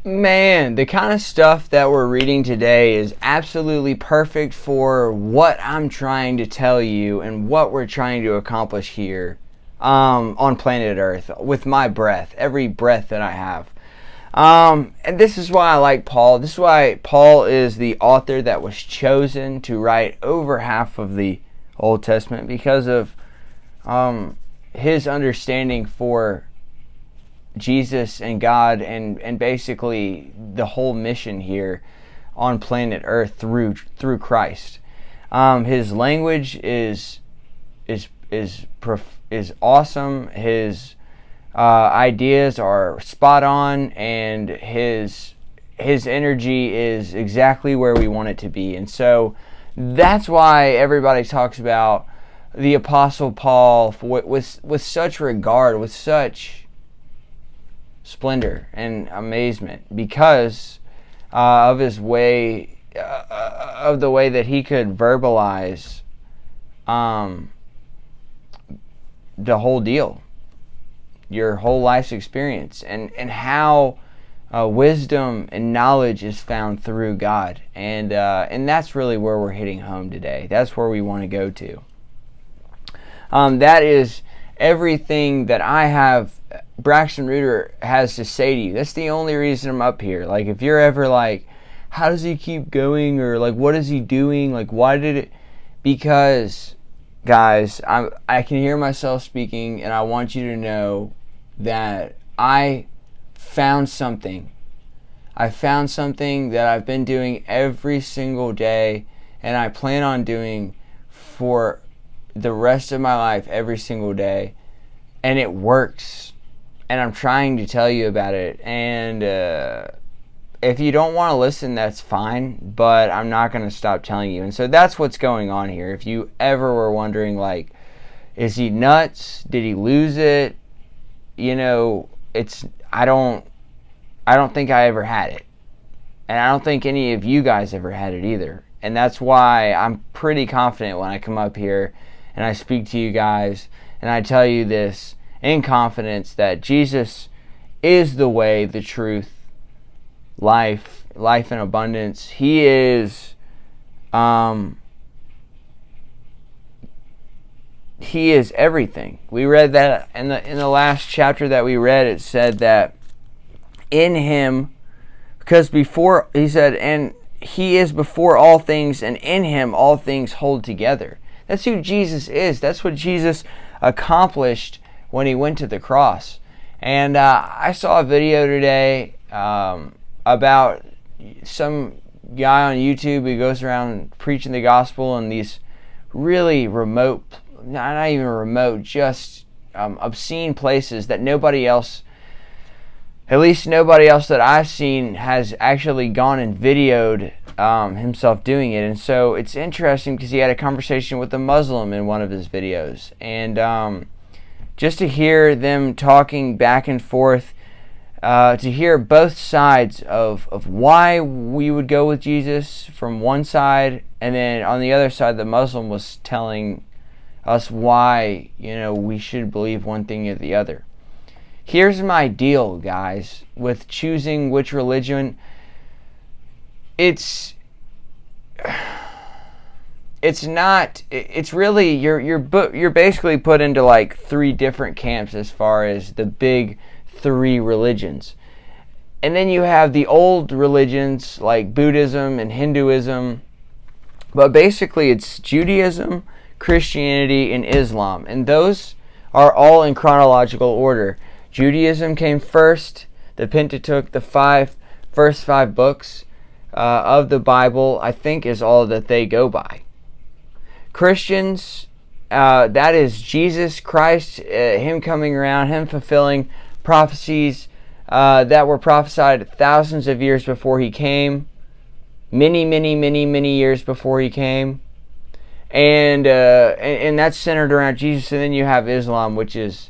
Man, the kind of stuff that we're reading today is absolutely perfect for what I'm trying to tell you and what we're trying to accomplish here on planet Earth with my breath, every breath that I have. And this is why I like Paul. This is why Paul is the author that was chosen to write over half of the Old Testament, because of his understanding for Jesus and God and basically the whole mission here on planet Earth through Christ. His language is awesome. His ideas are spot on, and his energy is exactly where we want it to be. And so that's why everybody talks about the Apostle Paul with such regard, with such splendor and amazement, because of his way, of the way that he could verbalize the whole deal, your whole life's experience, and how wisdom and knowledge is found through God, and that's really where we're hitting home today. That's where we want to go to. That is everything that I have. Braxton Reuter has to say to you. That's the only reason I'm up here. Like, if you're ever like, how does he keep going, or like, what is he doing, like, why did it? Because, guys, I can hear myself speaking, and I want you to know that I found something that I've been doing every single day, and I plan on doing for the rest of my life every single day, and it works. And I'm trying to tell you about it. And if you don't want to listen, that's fine. But I'm not going to stop telling you. And so that's what's going on here. If you ever were wondering, like, is he nuts? Did he lose it? You know, I don't think I ever had it. And I don't think any of you guys ever had it either. And that's why I'm pretty confident when I come up here and I speak to you guys and I tell you this in confidence, that Jesus is the way, the truth, life in abundance. He is everything. We read that in the last chapter that we read. It said that in him, because before, he said, and he is before all things, and in him all things hold together. That's who Jesus is. That's what Jesus accomplished when he went to the cross. And I saw a video today about some guy on YouTube who goes around preaching the gospel in these really remote, not even remote, just obscene places that nobody else, at least nobody else that I've seen, has actually gone and videoed himself doing it. And so it's interesting because he had a conversation with a Muslim in one of his videos. And just to hear them talking back and forth, to hear both sides of why we would go with Jesus from one side, and then on the other side the Muslim was telling us why, we should believe one thing or the other. Here's my deal, guys, with choosing which religion. It's really, you're basically put into like three different camps as far as the big three religions. And then you have the old religions like Buddhism and Hinduism. But basically it's Judaism, Christianity, and Islam. And those are all in chronological order. Judaism came first. The Pentateuch, the first five books of the Bible, I think, is all that they go by. Christians, that is Jesus Christ, him coming around, him fulfilling prophecies that were prophesied thousands of years before he came, many years before he came, and that's centered around Jesus. And then you have Islam, which is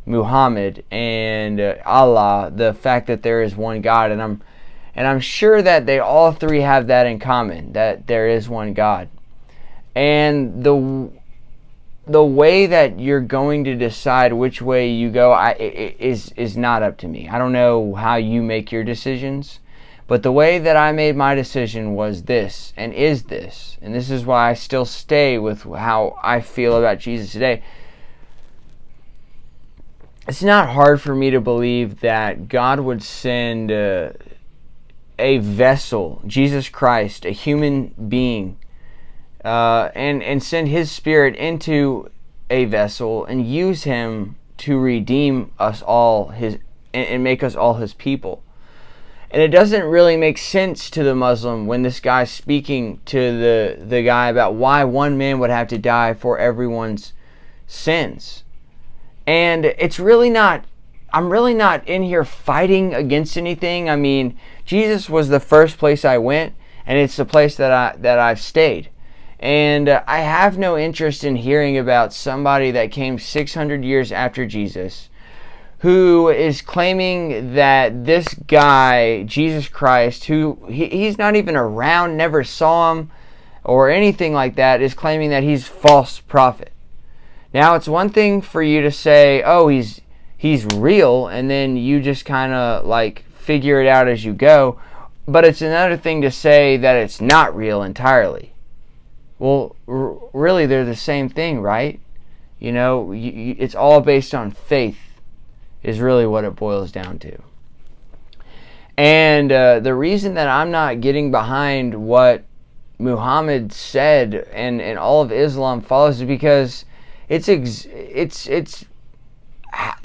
Muhammad and Allah, the fact that there is one God, and I'm sure that they all three have that in common, that there is one God. And the way that you're going to decide which way you go is not up to me. I don't know how you make your decisions, but the way that I made my decision was this, and is this. And this is why I still stay with how I feel about Jesus today. It's not hard for me to believe that God would send a vessel, Jesus Christ, a human being, and send His Spirit into a vessel and use Him to redeem us all, and make us all His people. And it doesn't really make sense to the Muslim when this guy's speaking to the guy about why one man would have to die for everyone's sins. And it's really not, I'm really not in here fighting against anything. I mean, Jesus was the first place I went, and it's the place that I've stayed. And I have no interest in hearing about somebody that came 600 years after Jesus, who is claiming that this guy, Jesus Christ, who he's not even around, never saw him, or anything like that, is claiming that he's false prophet. Now, it's one thing for you to say, oh, he's real, and then you just kind of like figure it out as you go. But it's another thing to say that it's not real entirely. Well, really, they're the same thing, right? You know, it's all based on faith, is really what it boils down to. And the reason that I'm not getting behind what Muhammad said and all of Islam follows is because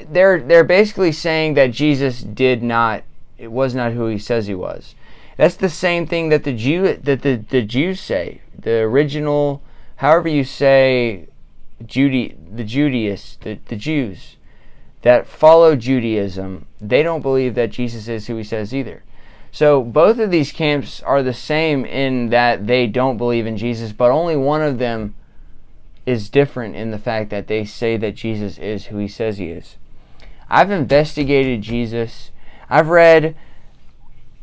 they're basically saying that Jesus was not who he says he was. That's the same thing that the Jews say. The original, however you say, the Jews that follow Judaism, they don't believe that Jesus is who he says either. So both of these camps are the same in that they don't believe in Jesus, but only one of them is different in the fact that they say that Jesus is who he says he is. I've investigated Jesus. I've read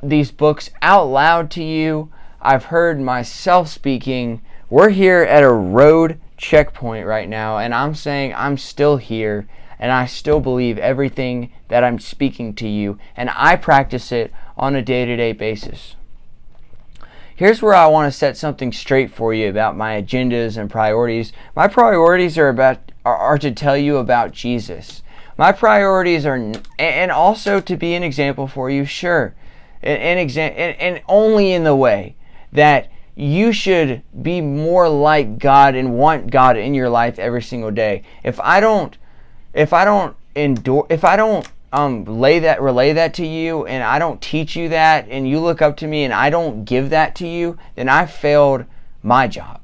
these books out loud to you. I've heard myself speaking. We're here at a road checkpoint right now, and I'm saying I'm still here, and I still believe everything that I'm speaking to you, and I practice it on a day-to-day basis. Here's where I want to set something straight for you about my agendas and priorities. My priorities are to tell you about Jesus. My priorities are, and also to be an example for you, sure, and only in the way that you should be more like God and want God in your life every single day. If I don't relay that to you, and I don't teach you that, and you look up to me and I don't give that to you, then I failed my job.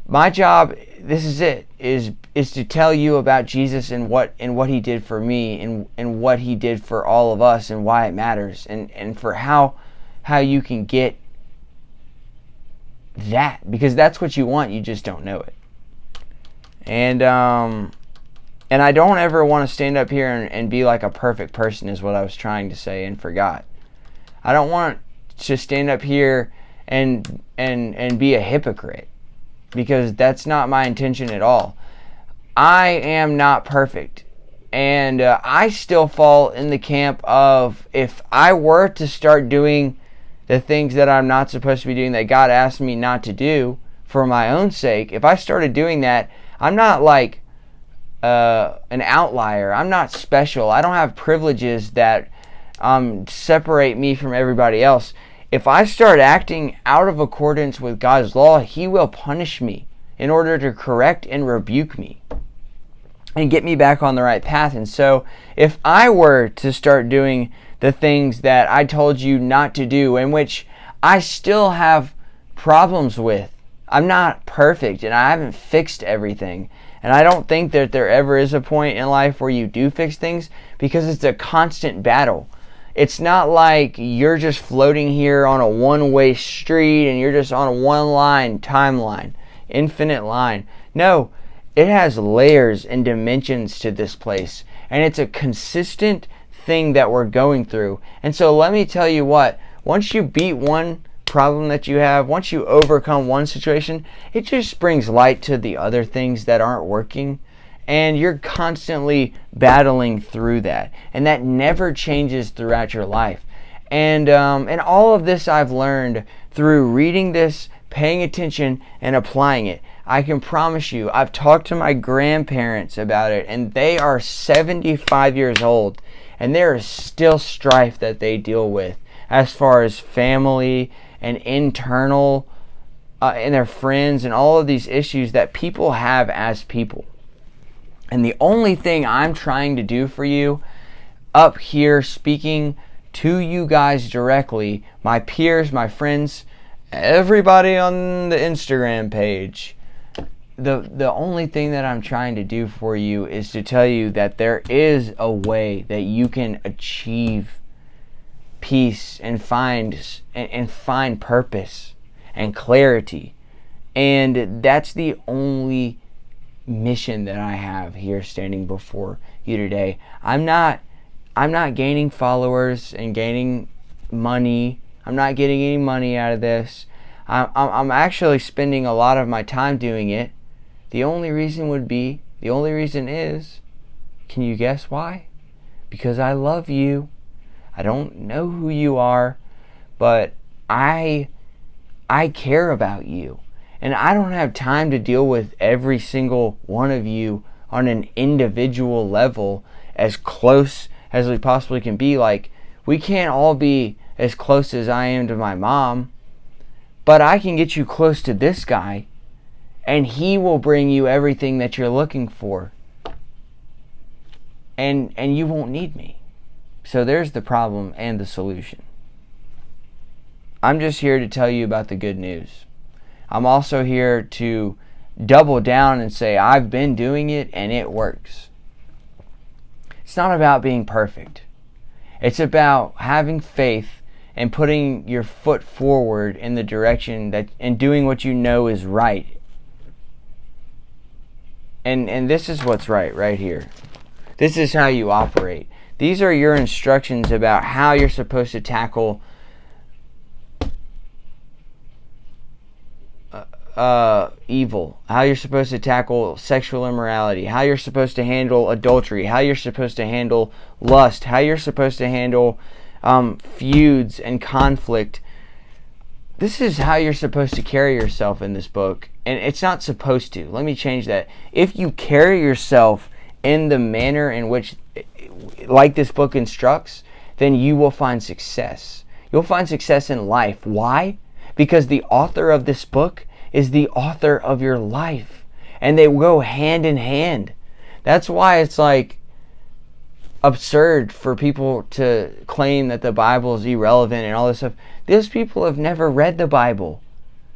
My job, this is it, is to tell you about Jesus and what he did for me, and what he did for all of us, and why it matters, and for how you can get that, because that's what you want, you just don't know it. And I don't ever want to stand up here and be like a perfect person, is what I was trying to say and forgot. I don't want to stand up here and be a hypocrite, because that's not my intention at all. I am not perfect, and I still fall in the camp of, if I were to start doing the things that I'm not supposed to be doing, that God asked me not to do for my own sake, if I started doing that, I'm not like an outlier. I'm not special. I don't have privileges that separate me from everybody else. If I start acting out of accordance with God's law, he will punish me in order to correct and rebuke me and get me back on the right path. And so if I were to start doing the things that I told you not to do, in which I still have problems with, I'm not perfect and I haven't fixed everything. And I don't think that there ever is a point in life where you do fix things, because it's a constant battle. It's not like you're just floating here on a one-way street and you're just on a one-line timeline, infinite line. No, it has layers and dimensions to this place, and it's a consistent thing that we're going through. And so let me tell you what, once you beat one problem that you have, once you overcome one situation, it just brings light to the other things that aren't working. And you're constantly battling through that. And that never changes throughout your life. And all of this I've learned through reading this, paying attention, and applying it. I can promise you, I've talked to my grandparents about it, and they are 75 years old. And there is still strife that they deal with as far as family and internal and their friends and all of these issues that people have as people. And the only thing I'm trying to do for you up here, speaking to you guys directly, my peers, my friends, everybody on the Instagram page, the only thing that I'm trying to do for you is to tell you that there is a way that you can achieve peace and find purpose and clarity. And that's the only mission that I have here standing before you today. I'm not gaining followers and gaining money. I'm not getting any money out of this. I'm actually spending a lot of my time doing it. The only reason is, can you guess why? Because I love you. I don't know who you are, but I care about you. And I don't have time to deal with every single one of you on an individual level as close as we possibly can be. Like, we can't all be as close as I am to my mom, but I can get you close to this guy, and he will bring you everything that you're looking for. And you won't need me. So there's the problem and the solution. I'm just here to tell you about the good news. I'm also here to double down and say I've been doing it and it works. It's not about being perfect. It's about having faith and putting your foot forward in the direction that and doing what you know is right. And this is what's right here. This is how you operate. These are your instructions about how you're supposed to tackle evil, how you're supposed to tackle sexual immorality, how you're supposed to handle adultery, how you're supposed to handle lust, how you're supposed to handle feuds and conflict. This is how you're supposed to carry yourself in this book. And it's not supposed to. Let me change that. If you carry yourself in the manner in which, like this book instructs, then you will find success. You'll find success in life. Why? Because the author of this book is the author of your life. And they go hand in hand. That's why it's like absurd for people to claim that the Bible is irrelevant and all this stuff. Those people have never read the Bible.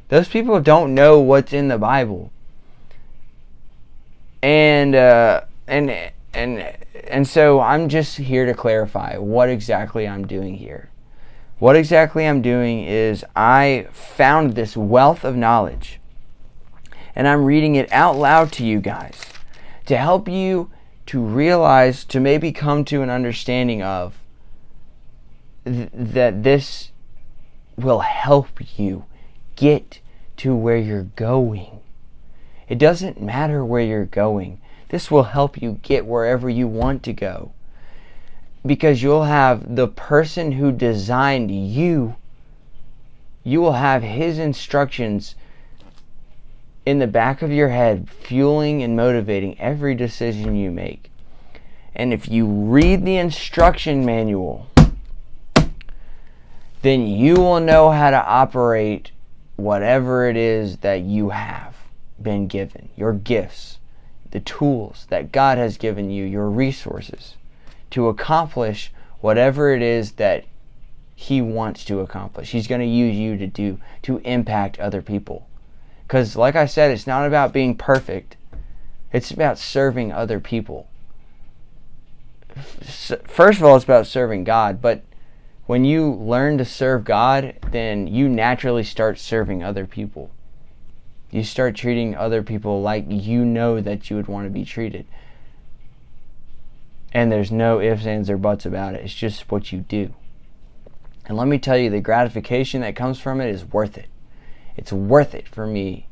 Those people don't know what's in the Bible. And so I'm just here to clarify what exactly I'm doing here. What exactly I'm doing is I found this wealth of knowledge, and I'm reading it out loud to you guys to help you to realize, to maybe come to an understanding of that this will help you get to where you're going. It doesn't matter where you're going. This will help you get wherever you want to go. Because you'll have the person who designed you, you will have his instructions in the back of your head, fueling and motivating every decision you make. And if you read the instruction manual, then you will know how to operate whatever it is that you have been given, your gifts, the tools that God has given you, your resources, to accomplish whatever it is that He wants to accomplish. He's going to use you to impact other people. Because like I said, it's not about being perfect. It's about serving other people. First of all, it's about serving God, but when you learn to serve God, then you naturally start serving other people. You start treating other people like you know that you would want to be treated. And there's no ifs, ands, or buts about it. It's just what you do. And let me tell you, the gratification that comes from it is worth it. It's worth it for me.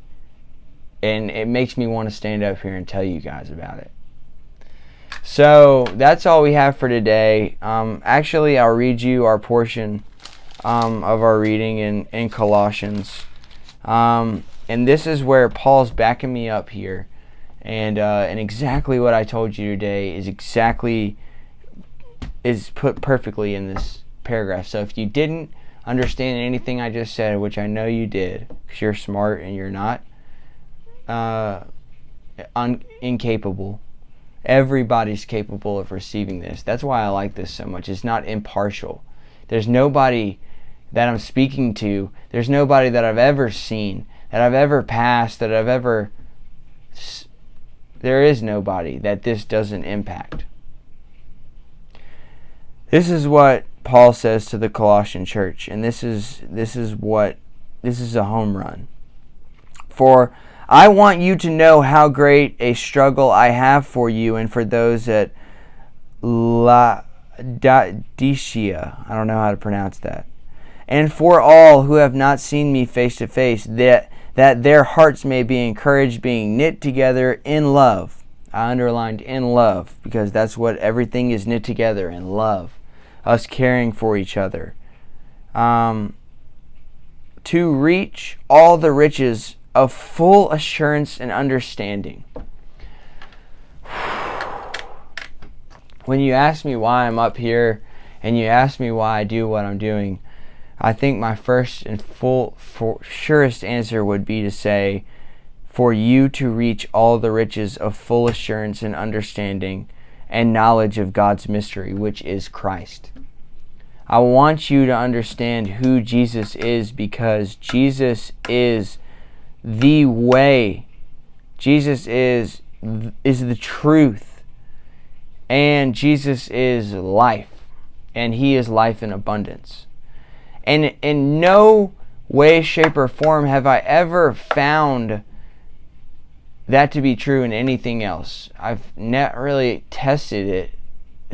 And it makes me want to stand up here and tell you guys about it. So that's all we have for today. Actually, I'll read you our portion of our reading in Colossians. And this is where Paul's backing me up here. And exactly what I told you today is put perfectly in this paragraph. So if you didn't understand anything I just said, which I know you did, because you're smart and you're not incapable. Everybody's capable of receiving this. That's why I like this so much. It's not impartial. There's nobody that I'm speaking to. There's nobody that I've ever seen, that I've ever passed, that I've ever... There is nobody that this doesn't impact. This is what Paul says to the Colossian church, and this is a home run. For I want you to know how great a struggle I have for you and for those at Laodicea. I don't know how to pronounce that. And for all who have not seen me face to face, that their hearts may be encouraged, being knit together in love. I underlined in love, because that's what everything is, knit together in love. Us caring for each other. To reach all the riches of full assurance and understanding. When you ask me why I'm up here, and you ask me why I do what I'm doing, I think my first and surest answer would be to say, for you to reach all the riches of full assurance and understanding and knowledge of God's mystery, which is Christ. I want you to understand who Jesus is, because Jesus is the way. Jesus is the truth. And Jesus is life. And He is life in abundance. And in no way, shape, or form have I ever found that to be true in anything else. I've not really tested it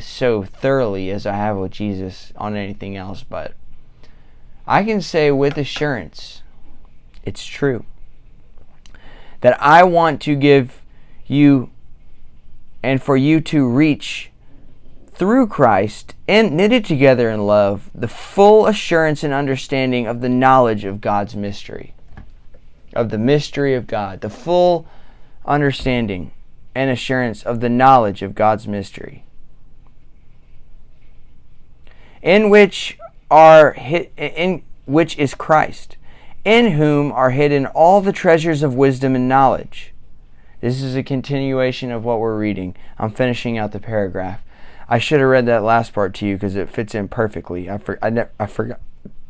so thoroughly as I have with Jesus on anything else, but I can say with assurance, it's true. That I want to give you, and for you to reach through Christ and knitted together in love, the full assurance and understanding of the knowledge of God's mystery. Of the mystery of God. The full understanding and assurance of the knowledge of God's mystery. In which is Christ, in whom are hidden all the treasures of wisdom and knowledge. This is a continuation of what we're reading. I'm finishing out the paragraph. I should have read that last part to you because it fits in perfectly. I forgot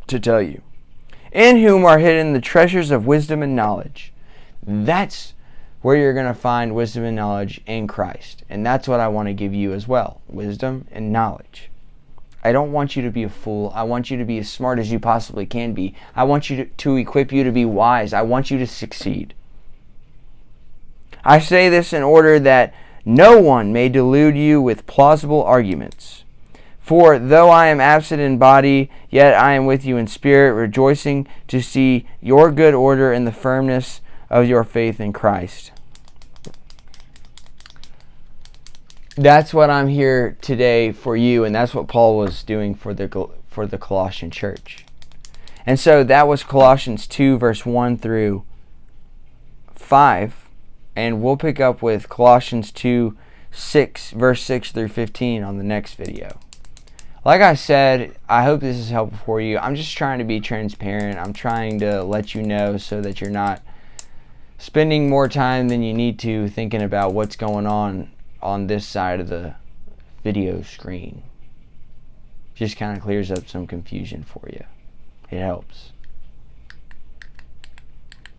to tell you. In whom are hidden the treasures of wisdom and knowledge. That's where you're going to find wisdom and knowledge in Christ. And that's what I want to give you as well. Wisdom and knowledge. I don't want you to be a fool. I want you to be as smart as you possibly can be. I want you to equip you to be wise. I want you to succeed. I say this in order that no one may delude you with plausible arguments. For though I am absent in body, yet I am with you in spirit, rejoicing to see your good order and the firmness of your faith in Christ. That's what I'm here today for you, and that's what Paul was doing for the Colossian church. And so that was Colossians 2, verse 1 through 5, and we'll pick up with Colossians 2, verse 6 through 15 on the next video. Like I said, I hope this is helpful for you. I'm just trying to be transparent. I'm trying to let you know so that you're not spending more time than you need to thinking about what's going on this side of the video screen. Just kind of clears up some confusion for you. It helps.